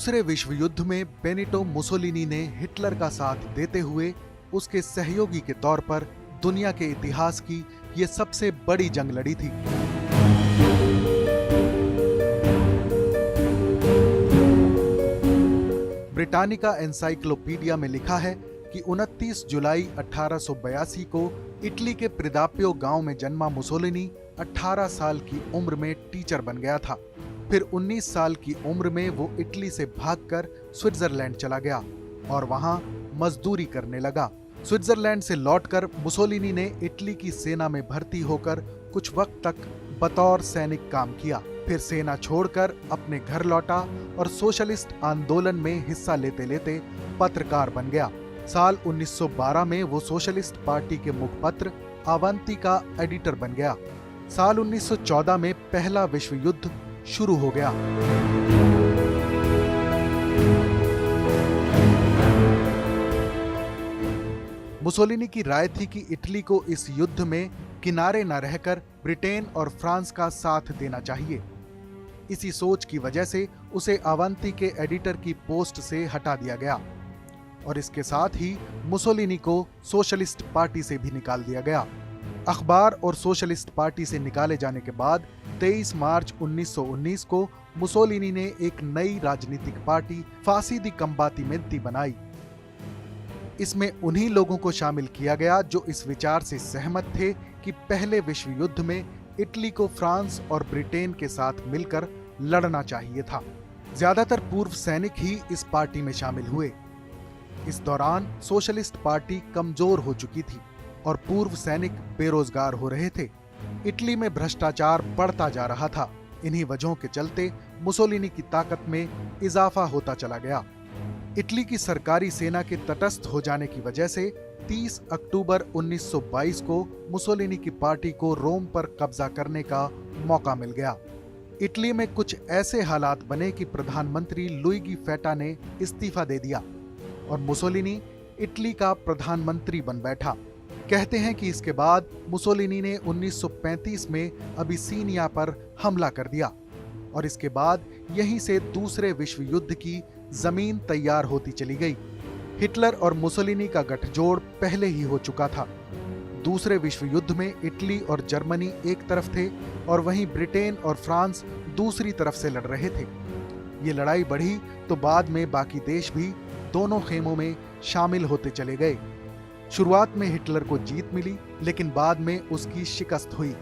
दूसरे विश्व युद्ध में बेनिटो मुसोलिनी ने हिटलर का साथ देते हुए उसके सहयोगी के तौर पर दुनिया के इतिहास की यह सबसे बड़ी जंग लड़ी थी। ब्रिटानिका एनसाइक्लोपीडिया में लिखा है कि 29 जुलाई 1882 को इटली के प्रिदाप्यो गांव में जन्मा मुसोलिनी 18 साल की उम्र में टीचर बन गया था। फिर 19 साल की उम्र में वो इटली से भागकर स्विट्जरलैंड चला गया और वहां मजदूरी करने लगा। स्विट्जरलैंड से लौटकर मुसोलिनी ने इटली की सेना में भर्ती होकर कुछ वक्त तक बतौर सैनिक काम किया। फिर सेना छोड़कर अपने घर लौटा और सोशलिस्ट आंदोलन में हिस्सा लेते लेते पत्रकार बन गया। साल 1912 में वो सोशलिस्ट पार्टी के मुखपत्र अवंती का एडिटर बन गया। साल 1914 में पहला विश्व युद्ध शुरू हो गया। मुसोलिनी की राय थी कि इटली को इस युद्ध में किनारे न रहकर ब्रिटेन और फ्रांस का साथ देना चाहिए। इसी सोच की वजह से उसे अवंती के एडिटर की पोस्ट से हटा दिया गया और इसके साथ ही मुसोलिनी को सोशलिस्ट पार्टी से भी निकाल दिया गया। अखबार और सोशलिस्ट पार्टी से निकाले जाने के बाद 23 मार्च 1919 को मुसोलिनी ने एक नई राजनीतिक पार्टी फासी दी कम्बातिमेंती बनाई। इसमें उन्हीं लोगों को शामिल किया गया जो इस विचार से सहमत थे कि पहले विश्व युद्ध में इटली को फ्रांस और ब्रिटेन के साथ मिलकर लड़ना चाहिए था। ज्यादातर पूर्व सैनिक ही इस पार्टी में शामिल हुए। इस दौरान सोशलिस्ट पार्टी कमजोर हो चुकी थी और पूर्व सैनिक बेरोजगार हो रहे थे। इटली में भ्रष्टाचार बढ़ता जा रहा था। इन्हीं वजहों के चलते मुसोलिनी की ताकत में इजाफा होता चला गया। इटली की सरकारी सेना के तटस्थ हो जाने की वजह से 30 अक्टूबर 1922 को मुसोलिनी की पार्टी को रोम पर कब्जा करने का मौका मिल गया। इटली में कुछ ऐसे हालात बने कि प्रधानमंत्री लुइगी फेटा ने इस्तीफा दे दिया और मुसोलिनी इटली का प्रधानमंत्री बन बैठा। कहते हैं कि इसके बाद मुसोलिनी ने 1935 में अबिसीनिया पर हमला कर दिया और इसके बाद यहीं से दूसरे विश्व युद्ध की जमीन तैयार होती चली गई। हिटलर और मुसोलिनी का गठजोड़ पहले ही हो चुका था। दूसरे विश्व युद्ध में इटली और जर्मनी एक तरफ थे और वहीं ब्रिटेन और फ्रांस दूसरी तरफ से लड़ रहे थे। ये लड़ाई बढ़ी तो बाद में बाकी देश भी दोनों खेमों में शामिल होते चले गए। शुरुआत में हिटलर को जीत मिली लेकिन बाद में उसकी शिकस्त हुई।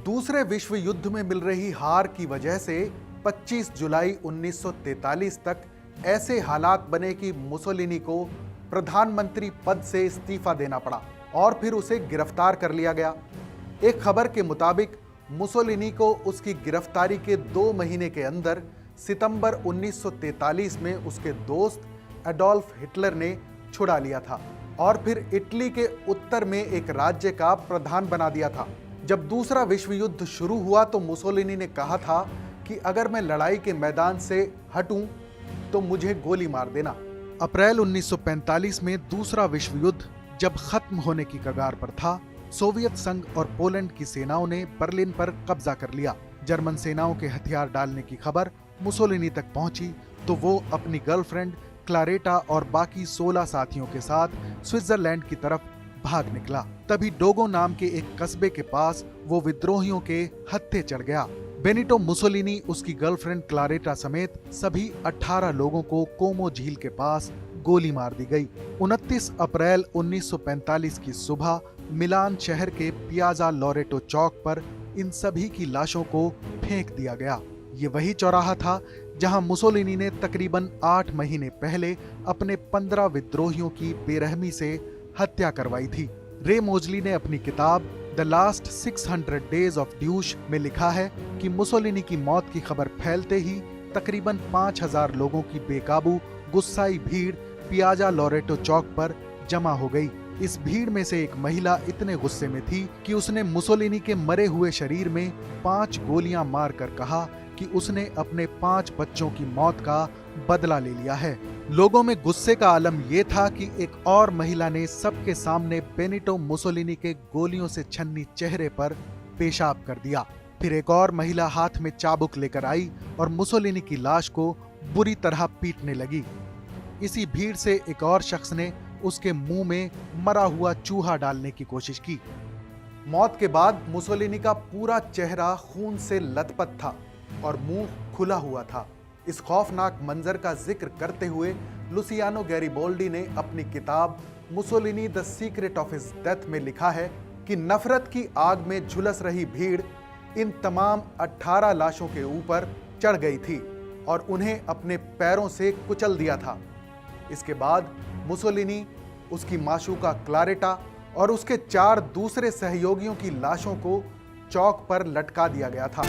दूसरे विश्व युद्ध में मिल रही हार की वजह से 25 जुलाई 1943 तक ऐसे हालात बने कि मुसोलिनी को प्रधानमंत्री पद से इस्तीफा देना पड़ा और फिर उसे गिरफ्तार कर लिया गया। एक खबर के मुताबिक मुसोलिनी को उसकी गिरफ्तारी के 2 महीने के अंदर सितंबर 1943 में उसके दोस्त एडोल्फ हिटलर ने छुड़ा लिया था और फिर इटली के उत्तर में एक राज्य का प्रधान बना दिया था। जब दूसरा विश्व युद्ध शुरू हुआ तो मुसोलिनी ने कहा था कि अगर मैं लड़ाई के मैदान से हटूं तो मुझे गोली मार देना। अप्रैल 1945 में दूसरा विश्व युद्ध जब खत्म होने की कगार पर था, सोवियत संघ और पोलैंड की सेनाओं ने बर्लिन पर कब्जा कर लिया। जर्मन सेनाओं के हथियार डालने की खबर मुसोलिनी तक पहुंची तो वो अपनी गर्लफ्रेंड क्लारेटा और बाकी 16 साथियों के साथ स्विट्जरलैंड की तरफ भाग निकला। तभी डोगो नाम के एक कस्बे के पास वो विद्रोहियों के हत्थे चढ़ गया। बेनिटो मुसोलिनी, उसकी गर्लफ्रेंड क्लारेटा समेत सभी 18 लोगों को कोमो झील के पास गोली मार दी गई। 29 अप्रैल 1945 की सुबह मिलान शहर के पियाजा लोरेटो चौक पर इन सभी की लाशों को फेंक दिया गया। ये वही चौराहा था जहां मुसोलिनी ने तकरीबन 8 महीने पहले अपने 15 विद्रोहियों की बेरहमी से हत्या करवाई थी। रे मोजली ने अपनी किताब the last 600 days of Deutsche में लिखा है कि मुसोलिनी की मौत की खबर फैलते ही तकरीबन 5000 लोगों की बेकाबू गुस्साई भीड़ पियाजा लोरेटो चौक पर जमा हो गई। इस भीड़ में से एक महिला इतने गुस्से में थी कि उसने मुसोलिनी के मरे हुए शरीर में 5 गोलियां मारकर कहा कि उसने अपने 5 बच्चों की मौत का बदला ले लिया है। लोगों में गुस्से का आलम यह था कि एक और महिला ने सबके सामने बेनिटो मुसोलिनी के गोलियों से छन्नी चेहरे पर पेशाब कर दिया। फिर एक और महिला हाथ में चाबुक लेकर आई और मुसोलिनी की लाश को बुरी तरह पीटने लगी। इसी भीड़ से एक और शख्स ने उसके मुंह में मरा हुआ चूहा डालने की कोशिश की। मौत के बाद मुसोलिनी का पूरा चेहरा खून से लथपथ था और मुंह खुला हुआ था। इस खौफनाक मंजर का जिक्र करते हुए लुसियानो गैरिबोल्डी ने अपनी किताब Mussolini the secret of his death में लिखा है कि नफरत की आग में झुलस रही भीड़ इन तमाम 18 लाशों के ऊपर चढ़ गई थी और उन्हें अपने पैरों से कुचल दिया था। इसके बाद मुसोलिनी, उसकी माशूका क्लारेटा और उसके 4 दूसरे सहयोगियों की लाशों को चौक पर लटका दिया गया था।